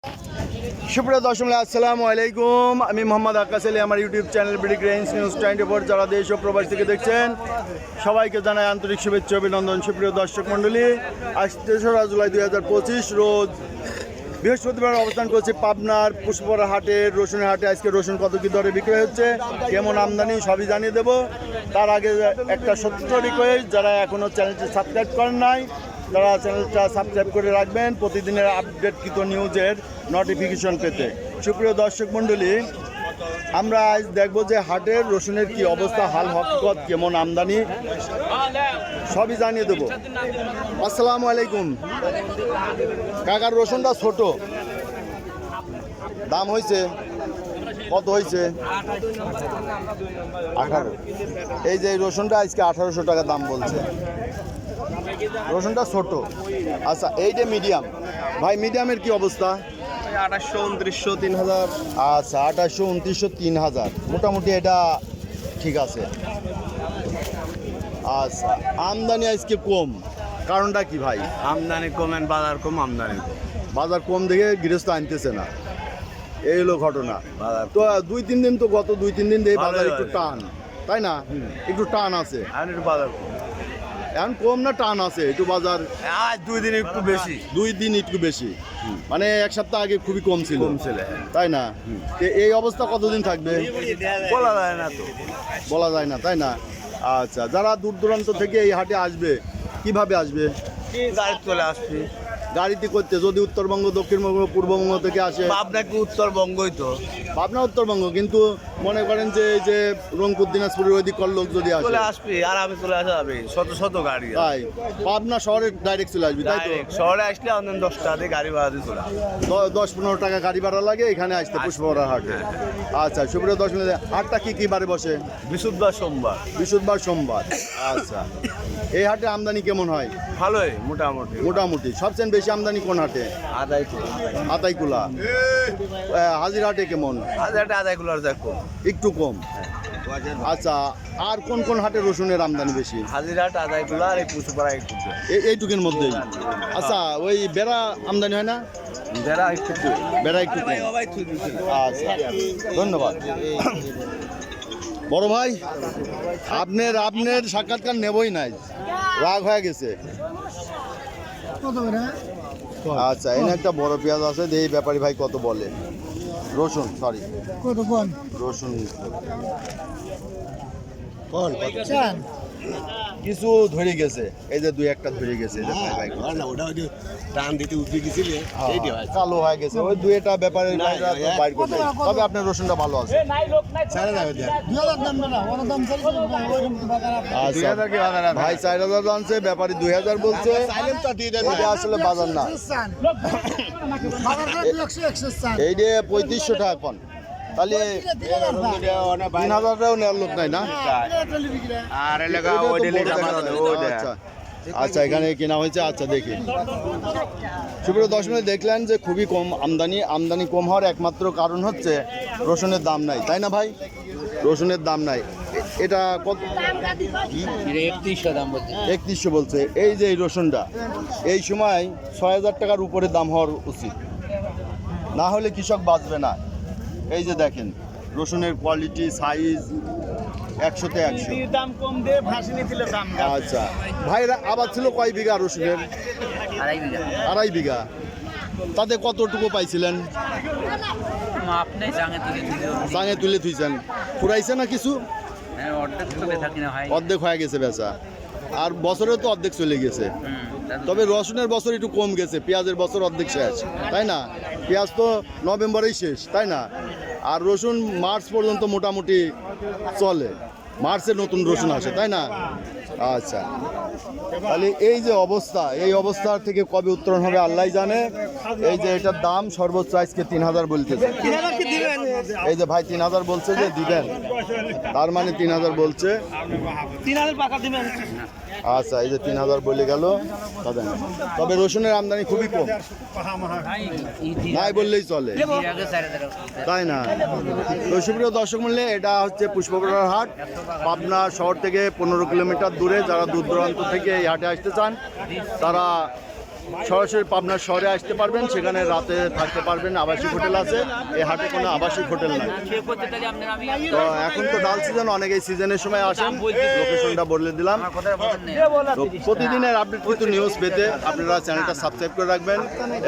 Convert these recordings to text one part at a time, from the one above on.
সুপ্রিয় দর্শক আসসালামু আলাইকুম, আমি মোহাম্মদ আকাশ আলী। আমার YouTube channel BD grains news 24 যারা দেশ ও প্রবাস থেকে দেখছেন সবাইকে জানাই আন্তরিক শুভেচ্ছা অভিনন্দন। সুপ্রিয় দর্শক মণ্ডলী, আজ 3রা জুলাই 2025 রোজ বৃহস্পতিবার অবস্থান করছে পাবনার পুষ্পরা হাটের রসুনের হাটে। আজকে রসুন কত কী দরে বিক্রি হচ্ছে, কেমন আমদানি, সবই জানিয়ে দেবো। তার আগে একটা সত্য রিকোয়েস্ট, যারা এখনও চ্যানেলটি সাবস্ক্রাইব করেন নাই তারা চ্যানেলটা সাবস্ক্রাইব করে রাখবেন প্রতিদিনের আপডেটকৃত নিউজের নোটিফিকেশন পেতে। সুপ্রিয় দর্শক মণ্ডলী, আমরা আজ দেখব যে হাটের রসুনের কি অবস্থা, হাল হকিকত, কেমন আমদানি, সবই জানিয়ে দেবো। আসসালামু আলাইকুম কাকার, রসুনটা ছোট, দাম হয়েছে কত হয়েছে? 18। এই যে রসুনটা আজকে 1800 টাকা দাম বলছে। রসুনটা ছোট। আচ্ছা, এইটা মিডিয়াম। ভাই মিডিয়ামের কি অবস্থা? 2800, 2900, 3000। আচ্ছা, 2800, 2900, 3000, মোটামুটি এটা ঠিক আছে। আচ্ছা, আমদানি আজকে কম, কারণটা কি ভাই? আমদানি কমেন, বাজার কম, আমদানি কম। বাজার কম দেখে গৃহস্থ আনতেছে না, এই হলো ঘটনা। তো 2-3 দিন তো, গত 2-3 দিন দেখে বাজার একটু টান, তাই না? একটু টান আছে, আর একটু বাজার কম। এখন কম না টান আছে একটু বাজার? আজ 2 দিন একটু বেশি। 2 দিন একটু বেশি, মানে এক সপ্তাহ আগে খুবই কম ছিল, হ্যাঁ। তাই না? এই অবস্থা কতদিন থাকবে বলা যায় না তো, বলা যায় না, তাই না? আচ্ছা, যারা দূর দূরান্ত থেকে এই হাটে আসবে কিভাবে আসবে? গাড়ি চলে আসছি গাড়িতে করতে, যদি উত্তরবঙ্গ, দক্ষিণবঙ্গ, পূর্ববঙ্গ থেকে আসে। পাবনা কি উত্তরবঙ্গই তো? পাবনা উত্তরবঙ্গ, কিন্তু মনে করেন যে এই যে রংপুর, দিনাজপুরের ওই দিককার লোক যদি আসে, চলে আসবি, আর আমি চলে আসা যাবে শত শত গাড়ি। তাই পাবনা শহরে ডাইরেক্ট চলে আসবি, তাই তো? Direct শহরে আসলে অন্তত 10 টাকা দিয়ে গাড়ি ভাড়া দিয়ে চলে আসবে। 10-15 টাকা গাড়ি ভাড়া লাগে এখানে আসতে, পুষ্পরা হাটে। আচ্ছা, সুপ্রিয় দর্শক, হাটটা কি বারে বসে? বৃহস্পতিবার, সোমবার। বৃহস্পতিবার, সোমবার। আচ্ছা, এই হাটে আমদানি কেমন হয়? ভালোই মোটামুটি। মোটামুটি। সবচেয়ে বেশি আমদানি কোন হাটে? আতাইকুলা। হাজির হাটে কেমন? আদায়গুলো আর দেখো একটু কম। আচ্ছা, আর কোন কোন হাটে রসুনের আমদানি বেশি? হাজিরহাট, আদায়গুলো আর এই পুষ্পরা একটু কম। এইটুকুর মধ্যেই। আচ্ছা, ওই বেড়া আমদানি হয় না? যারা একটু কম। বেড়া একটু কম। আচ্ছা, ধন্যবাদ। বড় ভাই, আপনার সাক্ষাৎকার নেবই নাই, রাগ হয়ে গেছে। আচ্ছা, এনে একটা বড় পেঁয়াজ আছে, এই ব্যাপারী ভাই কত বলে? রসুন, সরি রসুন কিছু ধরে গেছে, এই যে 2-1টা ধরে গেছে, কালো হয়ে গেছে, ওই 2-1টা ব্যাপারে বাইর করতে। তবে আপনার রসুনটা ভালো আছে। আচ্ছা ভাই, 4000 আনছে, ব্যাপারী 2000 বলছে, এটা আসলে বাজার না। এই যে 3500 টাকা এখন, তাহলে 3000টাও নেওয়ার লোক নাই না? আচ্ছা আচ্ছা, এখানে কেনা হয়েছে। আচ্ছা, দেখি। সুপ্রিয় দর্শক, দেখলেন যে খুবই কম আমদানি কম হওয়ার একমাত্র কারণ হচ্ছে রসুনের দাম নাই, তাই না ভাই? রসুনের দাম নাই। এটা কত? 3100 বলছে। এই যে এই রসুনটা এই সময় 6000 টাকার উপরে দাম হওয়ার উচিত, না হলে কৃষক বাঁচবে না। এই যে দেখেন রসুনের কোয়ালিটি, সাইজ 100-তে 100। আচ্ছা ভাইরা, আবার ছিল কয় বিঘা রসুনের? 2.5 বিঘা। তাতে কতটুকু পাইছিলেন? চাঙে তুলে থুইছেন, ফুরাইছে না কিছু? অর্ধেক হয়ে গেছে বেচা, আর বছরেও তো অর্ধেক চলে গেছে। তবে রসুনের বছর একটু কম গেছে, পেঁয়াজের বছর অর্ধেক শেষ, তাই না? পেঁয়াজ তো নভেম্বরেই শেষ, তাই না? আর রসুন মার্চ পর্যন্ত মোটামুটি চলে, মার্চে নতুন রসুন আসে, তাই না? আচ্ছা, তাহলে এই যে অবস্থা, এই অবস্থার থেকে কবে উত্তরণ হবে আল্লাহ জানে। এই যে এটার দাম সর্বোচ্চ আজকে 3000 বলতেছে। এই যে ভাই 3000 বলছে যে দিবেন, তার মানে 3000 বলছে। আচ্ছা, এই যে 3000 বলে গেল। তবে রসুনের আমদানি খুবই কম, নাই বললেই চলে, তাই না? তো সুপ্রিয় দর্শক মূল্য, এটা হচ্ছে পুষ্পবরার হাট, পাবনা শহর থেকে 15 কিলোমিটার দূরে। যারা দূর দূরান্ত থেকে এই হাটে আসতে চান তারা সরাসরি পাবনা শহরে আসতে পারবেন, সেখানে রাতে থাকতে পারবেন, আবাসিক হোটেল আছে। এই হাটে কোনো আবাসিক হোটেল নাই। তো এখন তো ডাল সিজন, অনেক এই সিজনের সময় আসেন। লোকেশনটা বলে দিলাম। তো প্রতিদিনের আপডেট কিন্তু নিউজ পেতে আপনারা চ্যানেলটা সাবস্ক্রাইব করে রাখবেন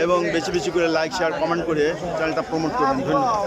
এবং বেশি বেশি করে লাইক শেয়ার কমেন্ট করে চ্যানেলটা প্রমোট করবেন। ধন্যবাদ।